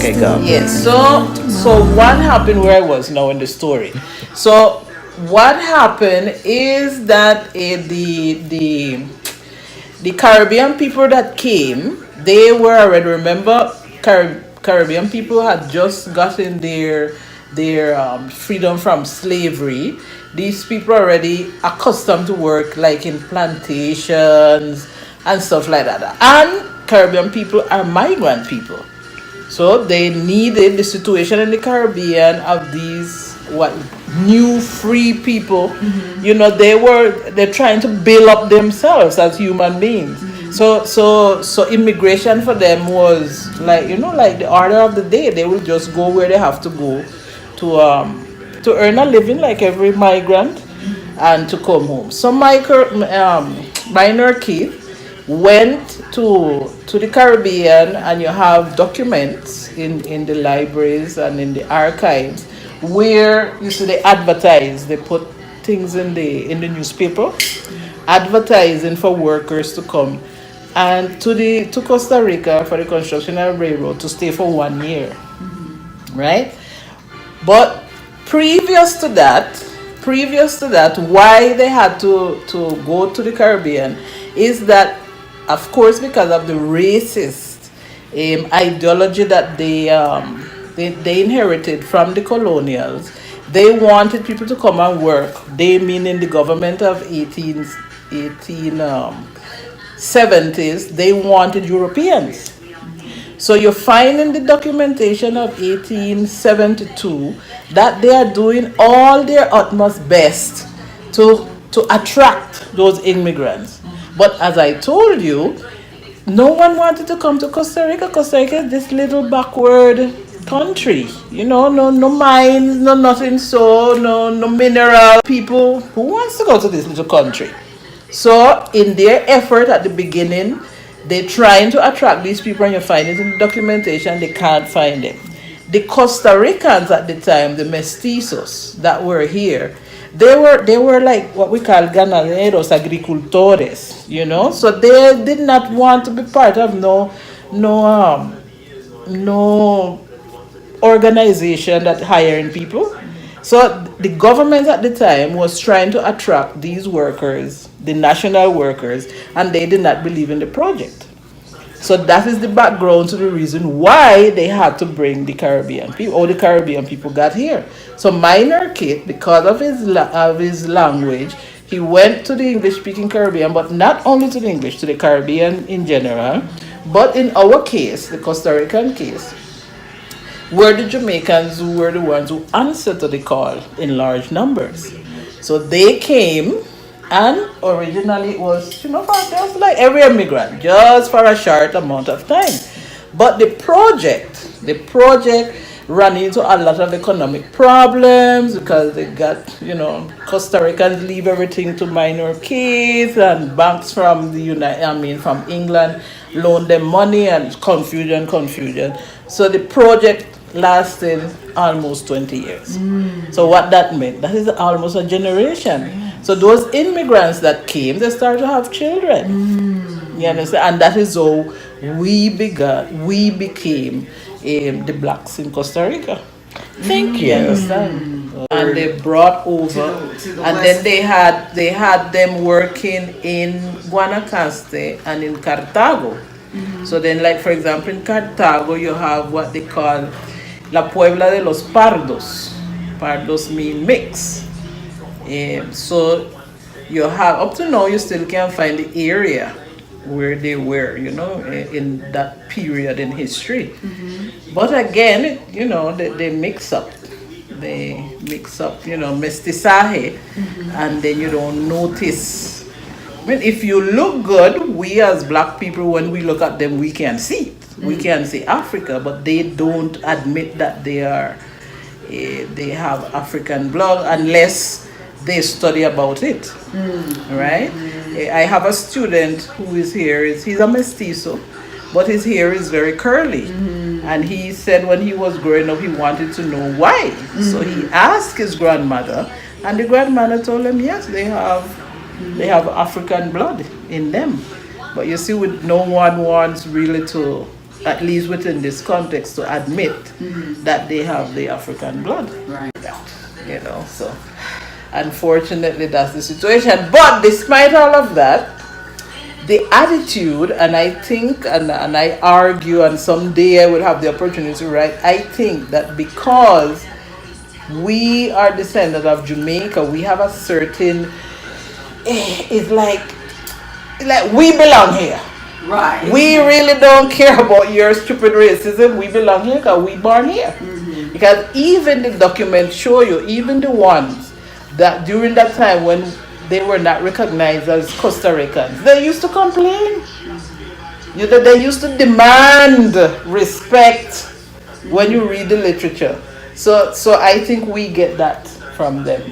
Okay, go. Yes. So what happened where I was now in the story? So what happened is that the Caribbean people that came, they were already, remember, Caribbean people had just gotten their freedom from slavery. These people are already accustomed to work like in plantations and stuff like that. And Caribbean people are migrant people. So they needed the situation in the Caribbean of these what new free people. They're trying to build up themselves as human beings. So immigration for them was like the order of the day. They will just go where they have to go to earn a living like every migrant and to come home. So minor kids went to the Caribbean, and you have documents in the libraries and in the archives where you see they advertise. They put things in the newspaper, advertising for workers to come and to Costa Rica for the construction of railroad to stay for 1 year, right? But previous to that, why they had to go to the Caribbean is that, of course, because of the racist ideology that they inherited from the colonials. They wanted people to come and work. They, meaning the government of 1870s, they wanted Europeans. So you find in the documentation of 1872 that they are doing all their utmost best to attract those immigrants. But as I told you, no one wanted to come to Costa Rica. Costa Rica is this little backward country. No mines, no nothing, so no mineral. People who wants to go to this little country. So in their effort at the beginning, they're trying to attract these people, and you find it in the documentation, they can't find them. The Costa Ricans at the time, the mestizos that were here, they were like what we call ganaderos, agricultores, so they did not want to be part of no organization that hiring people. So the government at the time was trying to attract these workers, the national workers, and they did not believe in the project. So that is the background to the reason why they had to bring the Caribbean people, or the Caribbean people got here. So Minor Kid, because of his language, he went to the English-speaking Caribbean, but not only to the English, to the Caribbean in general. But in our case, the Costa Rican case, were the Jamaicans who were the ones who answered to the call in large numbers. So they came, and originally it was, just like every immigrant, just for a short amount of time. But the project ran into a lot of economic problems because they got, Costa Ricans leave everything to minor kids, and banks from from England loan them money, and confusion. So the project lasted almost 20 years. So what that meant, that is almost a generation. So those immigrants that came, they started to have children. You understand? And that is how we became the blacks in Costa Rica. Thank You you. understand? And they brought over, to the and west. then they had them working in Guanacaste and in Cartago. So then, like for example, in Cartago, you have what they call La Puebla de los Pardos. Pardos mean mix. So you have, up to now, you still can find the area where they were, in that period in history. But again, they mix up. They mix up, mestizaje, and then you don't notice. I mean, if you look good, we as black people, when we look at them, we can see it. We can see Africa, but they don't admit that they have African blood unless they study about it, right? I have a student who is here. He's a mestizo, but his hair is very curly. And he said when he was growing up, he wanted to know why. So he asked his grandmother, and the grandmother told him, yes, they have African blood in them. But you see, no one wants really to at least within this context, to admit that they have the African blood. Right. You know, so unfortunately that's the situation. But despite all of that, the attitude, and I think, and I argue, and someday I will have the opportunity to write, I think that because we are descendants of Jamaica, we have a certain, it's like we belong here. Right. We really don't care about your stupid racism. We belong here because we born here. Because even the documents show you, even the ones that during that time when they were not recognized as Costa Ricans, they used to complain. You know, they used to demand respect when you read the literature. So I think we get that from them.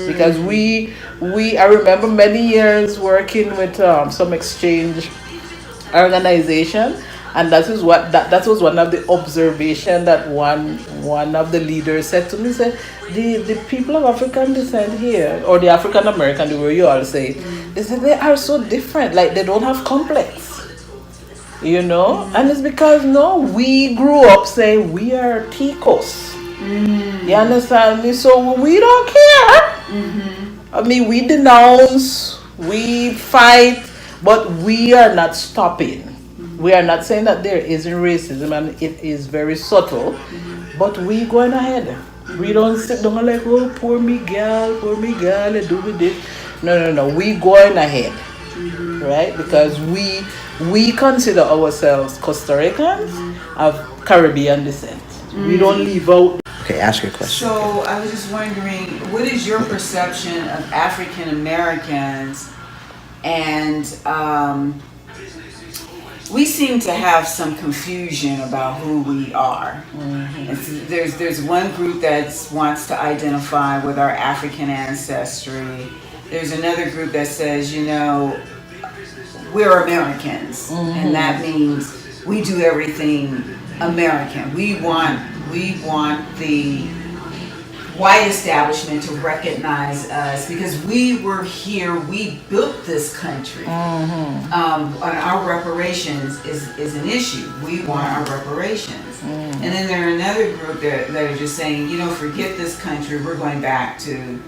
Because I remember many years working with some exchange organization, and that was one of the observation that one of the leaders said to me. Said the people of African descent here, or the African American, the way you all say it, they said they are so different, like they don't have complex, you know. And it's because we grew up saying we are Ticos. You understand me? So we don't care. I mean, we denounce, we fight, but we are not stopping. We are not saying that there isn't racism, and it is very subtle, but we going ahead. We don't sit down like, oh, poor Miguel, they do with this. No. We going ahead, right? Because we consider ourselves Costa Ricans of Caribbean descent. We don't leave out. Okay, ask your question. So I was just wondering, what is your perception of African Americans? And we seem to have some confusion about who we are. There's one group that wants to identify with our African ancestry. There's another group that says, we're Americans, and that means we do everything American. We want the white establishment to recognize us because we were here, we built this country. And our reparations is an issue. We want our reparations. And then there are another group that are just saying, forget this country, we're going back to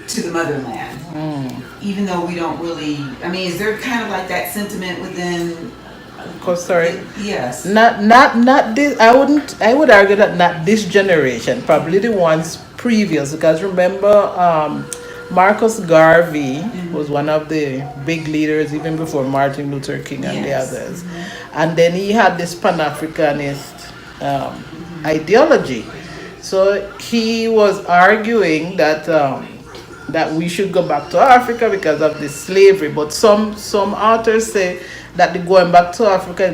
the motherland. Even though we don't really, is there kind of like that sentiment within Costa Rica? Yes. Not this. I would argue that not this generation, probably the ones previous, because remember Marcus Garvey was one of the big leaders even before Martin Luther King and the others. And then he had this Pan-Africanist ideology. So he was arguing that that we should go back to Africa because of the slavery. But some authors say that the going back to Africa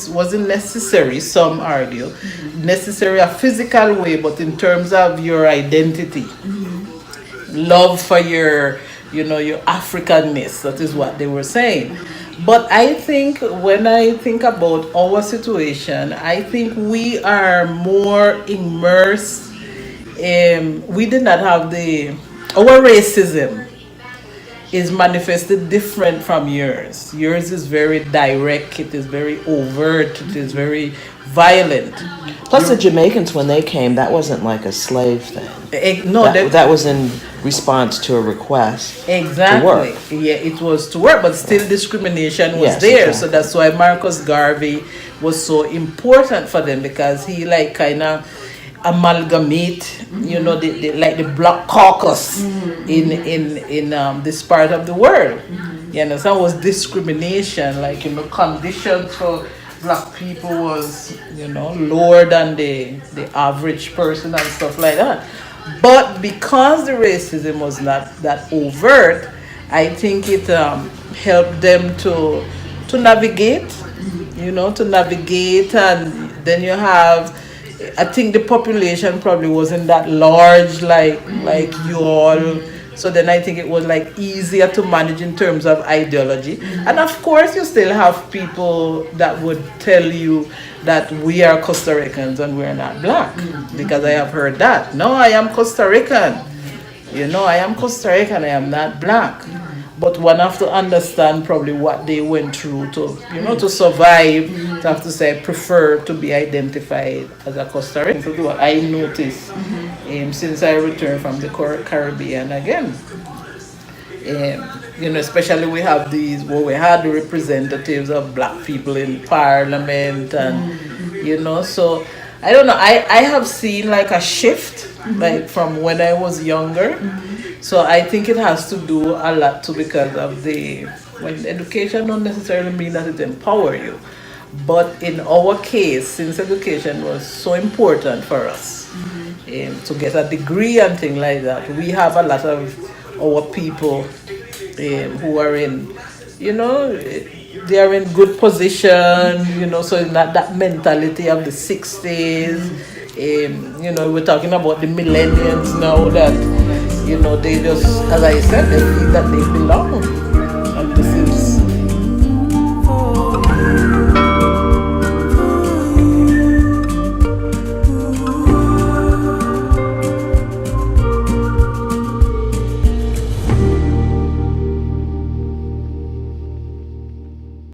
wasn't necessary. Some argue necessary a physical way, but in terms of your identity, love for your Africanness. That is what they were saying. But I think when I think about our situation, I think we are more immersed. We did not have our racism is manifested different from yours. Yours is very direct, it is very overt, it is very violent. Plus the Jamaicans, when they came, that wasn't like a slave thing. That was in response to a request. Exactly. To work. Yeah, it was to work, but still discrimination was there. Exactly. So that's why Marcus Garvey was so important for them, because he kind of amalgamate, the Black Caucus in this part of the world. You understand? Was discrimination, conditions for Black people was, lower than the average person and stuff like that. But because the racism was not that overt, I think it helped them to navigate, to navigate. And then you have, I think the population probably wasn't that large like you all. So then I think it was easier to manage in terms of ideology. And of course you still have people that would tell you that we are Costa Ricans and we're not Black. Because I have heard that. No, I am Costa Rican. I am Costa Rican, I am not Black. but one have to understand probably what they went through to, to survive. To have to say, I prefer to be identified as a Costa Rican. So what I noticed since I returned from the Caribbean again. Especially we have we had the representatives of black people in parliament, and so I don't know. I have seen like a shift, like from when I was younger. So I think it has to do a lot too because of education don't necessarily mean that it empower you, but in our case, since education was so important for us to get a degree and things like that, we have a lot of our people who are in, they are in good position, so it's not that mentality of the 60s. We're talking about the millennials now that, they just, as I said, they feel that they belong.